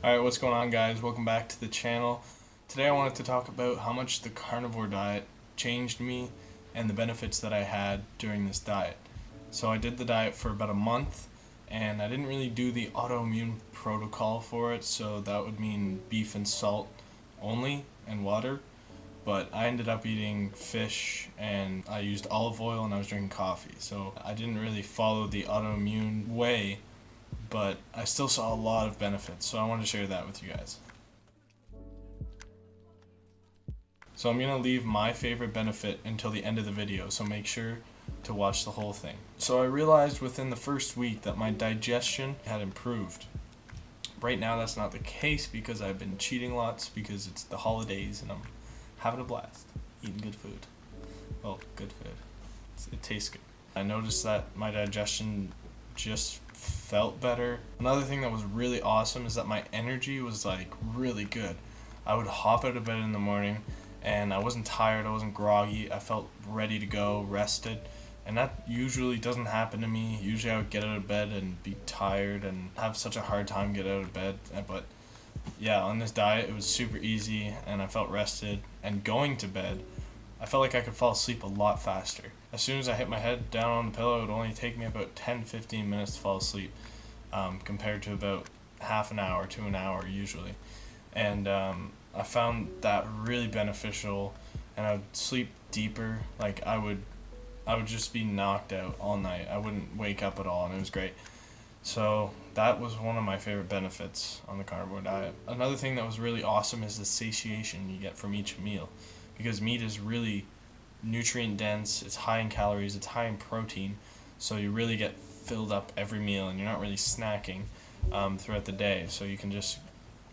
Alright, what's going on, guys? Welcome back to the channel. Today I wanted to talk about how much the carnivore diet changed me and the benefits that I had during this diet. So I did the diet for about a month and I didn't really do the autoimmune protocol for it, so that would mean beef and salt only and water. But I ended up eating fish and I used olive oil and I was drinking coffee. So I didn't really follow the autoimmune way, but I still saw a lot of benefits, so I wanted to share that with you guys. So I'm going to leave my favorite benefit until the end of the video, so make sure to watch the whole thing. So I realized within the first week that my digestion had improved. Right now that's not the case because I've been cheating lots because it's the holidays and I'm having a blast, eating good food. Well, good food. It tastes good. I noticed that my digestion just felt better. Another thing that was really awesome is that my energy was like really good. I would hop out of bed in the morning and I wasn't tired, I wasn't groggy, I felt ready to go, rested, and that usually doesn't happen to me. Usually I would get out of bed and be tired and have such a hard time getting out of bed, but yeah, on this diet it was super easy and I felt rested, and going to bed I felt like I could fall asleep a lot faster. As soon as I hit my head down on the pillow, it would only take me about 10-15 minutes to fall asleep, compared to about half an hour to an hour usually. And I found that really beneficial, and I would sleep deeper. Like I would just be knocked out all night. I wouldn't wake up at all, and it was great. So that was one of my favorite benefits on the carnivore diet. Another thing that was really awesome is the satiation you get from each meal, because meat is really nutrient dense, it's high in calories, it's high in protein, so you really get filled up every meal and you're not really snacking throughout the day, so you can just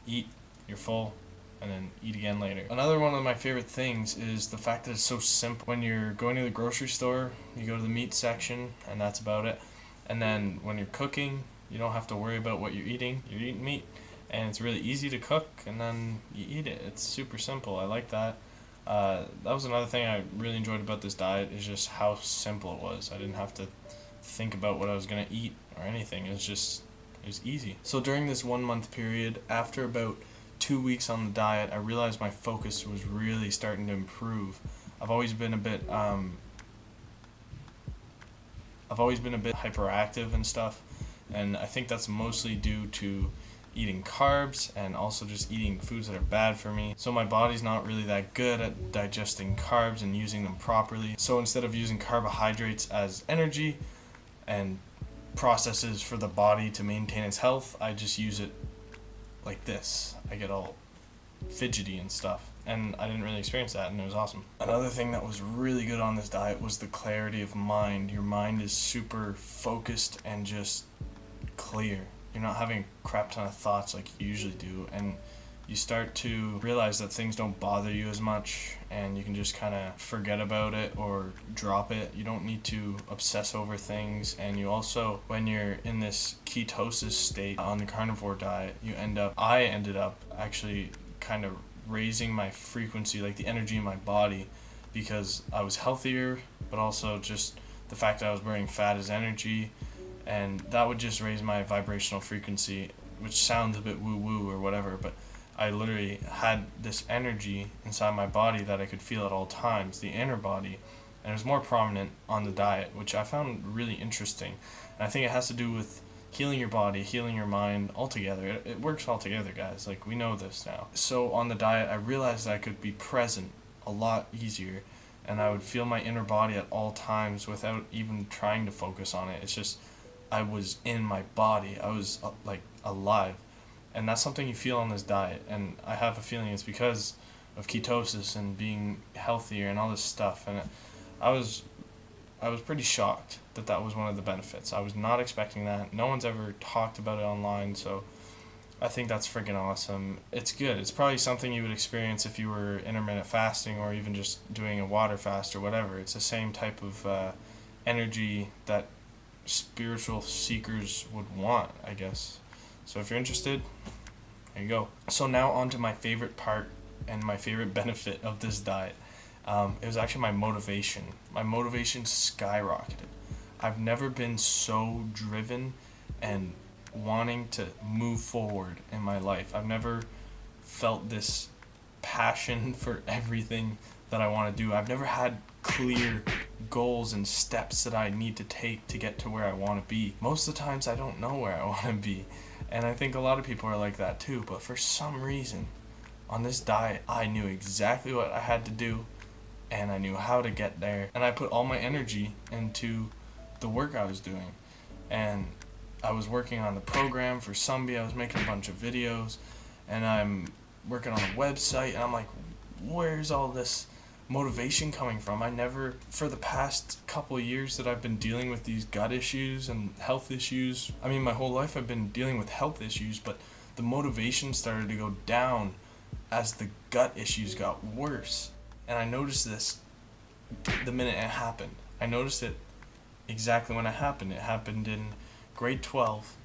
eat, you're full, and then eat again later. Another one of my favorite things is the fact that it's so simple. When you're going to the grocery store, you go to the meat section and that's about it, and then when you're cooking, you don't have to worry about what you're eating meat, and it's really easy to cook and then you eat it. It's super simple. I like that. That was another thing I really enjoyed about this diet, is just how simple it was. I didn't have to think about what I was going to eat or anything. It was easy. So during this 1 month period, after about 2 weeks on the diet, I realized my focus was really starting to improve. I've always been a bit hyperactive and stuff, and I think that's mostly due to eating carbs and also just eating foods that are bad for me. So my body's not really that good at digesting carbs and using them properly. So instead of using carbohydrates as energy and processes for the body to maintain its health, I just use it like this. I get all fidgety and stuff, and I didn't really experience that, and it was awesome. Another thing that was really good on this diet was the clarity of mind. Your mind is super focused and just clear. You're not having a crap ton of thoughts like you usually do, and you start to realize that things don't bother you as much, and you can just kind of forget about it or drop it. You don't need to obsess over things, and you also, when you're in this ketosis state on the carnivore diet, I ended up actually kind of raising my frequency, like the energy in my body, because I was healthier, but also just the fact that I was burning fat as energy, and that would just raise my vibrational frequency, which sounds a bit woo-woo or whatever, but I literally had this energy inside my body that I could feel at all times, the inner body, and it was more prominent on the diet, which I found really interesting. And I think it has to do with healing your body, healing your mind altogether. It works all together, guys. Like, we know this now. So on the diet, I realized that I could be present a lot easier, and I would feel my inner body at all times without even trying to focus on it. It's just, I was in my body. I was like alive. And that's something you feel on this diet, and I have a feeling it's because of ketosis and being healthier and all this stuff. And I was pretty shocked that that was one of the benefits. I was not expecting that. No one's ever talked about it online, so I think that's freaking awesome. It's good. It's probably something you would experience if you were intermittent fasting or even just doing a water fast or whatever. It's the same type of energy that spiritual seekers would want, I guess. So if you're interested, there you go. So now on to my favorite part and my favorite benefit of this diet. It was actually my motivation. My motivation skyrocketed. I've never been so driven and wanting to move forward in my life. I've never felt this passion for everything that I want to do. I've never had clear goals and steps that I need to take to get to where I want to be. Most of the times I don't know where I want to be, and I think a lot of people are like that too, but for some reason on this diet I knew exactly what I had to do, and I knew how to get there, and I put all my energy into the work I was doing. And I was working on the program for Sumbee. I was making a bunch of videos, and I'm working on a website, and I'm like, where's all this motivation coming from? I never, for the past couple of years that I've been dealing with these gut issues and health issues, I mean my whole life I've been dealing with health issues, but the motivation started to go down as the gut issues got worse. And I noticed this the minute it happened. I noticed it exactly when it happened. It happened in grade 12.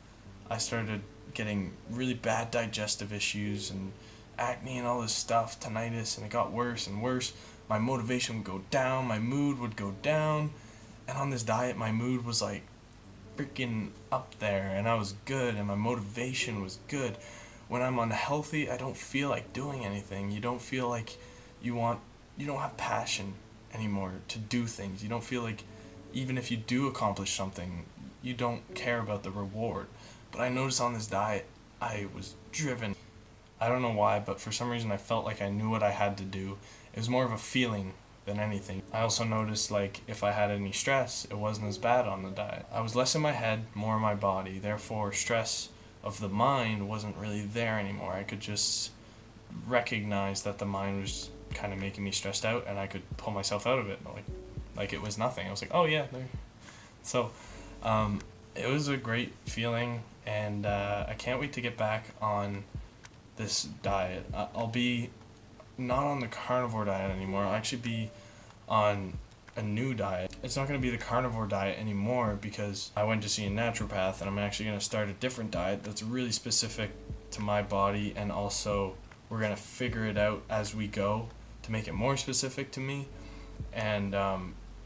I started getting really bad digestive issues and acne and all this stuff, tinnitus, and it got worse and worse. My motivation would go down, my mood would go down, and on this diet my mood was like freaking up there, and I was good, and my motivation was good. When I'm unhealthy, I don't feel like doing anything. You don't feel like you don't have passion anymore to do things. You don't feel like even if you do accomplish something, you don't care about the reward. But I noticed on this diet, I was driven. I don't know why, but for some reason I felt like I knew what I had to do. It was more of a feeling than anything. I also noticed like if I had any stress, it wasn't as bad on the diet. I was less in my head, more in my body. Therefore, stress of the mind wasn't really there anymore. I could just recognize that the mind was kind of making me stressed out, and I could pull myself out of it like it was nothing. I was like, oh yeah, there. So it was a great feeling, and I can't wait to get back on this diet. I'll be not on the carnivore diet anymore. I'll actually be on a new diet. It's not going to be the carnivore diet anymore because I went to see a naturopath, and I'm actually going to start a different diet that's really specific to my body, and also we're going to figure it out as we go to make it more specific to me. And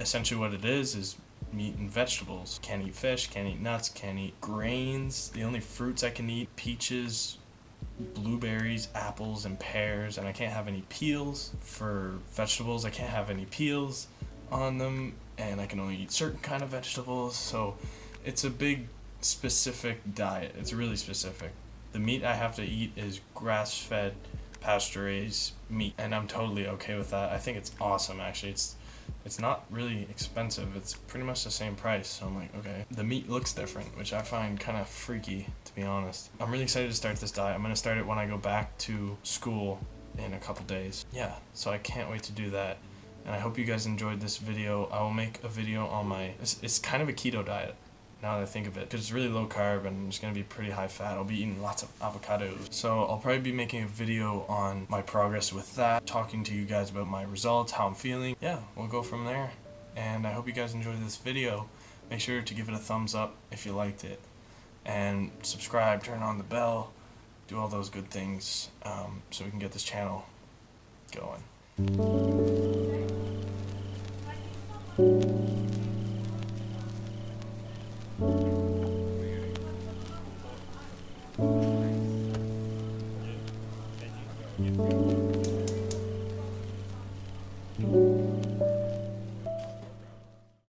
essentially what it is meat and vegetables. Can't eat fish, can't eat nuts, can't eat grains. The only fruits I can eat, peaches, blueberries, apples, and pears, and I can't have any peels. For vegetables, I can't have any peels on them, and I can only eat certain kind of vegetables. So it's a big specific diet. It's really specific. The meat I have to eat is grass-fed, pasture-raised meat, and I'm totally okay with that. I think it's awesome, actually. It's not really expensive. It's pretty much the same price, so I'm like, okay. The meat looks different, which I find kind of freaky, to be honest. I'm really excited to start this diet. I'm going to start it when I go back to school in a couple days. Yeah, so I can't wait to do that, and I hope you guys enjoyed this video. I will make a video on my, it's kind of a keto diet, now that I think of it, because it's really low carb and it's going to be pretty high fat. I'll be eating lots of avocados. So I'll probably be making a video on my progress with that, talking to you guys about my results, how I'm feeling. Yeah, we'll go from there. And I hope you guys enjoyed this video. Make sure to give it a thumbs up if you liked it. And subscribe, turn on the bell, do all those good things so we can get this channel going.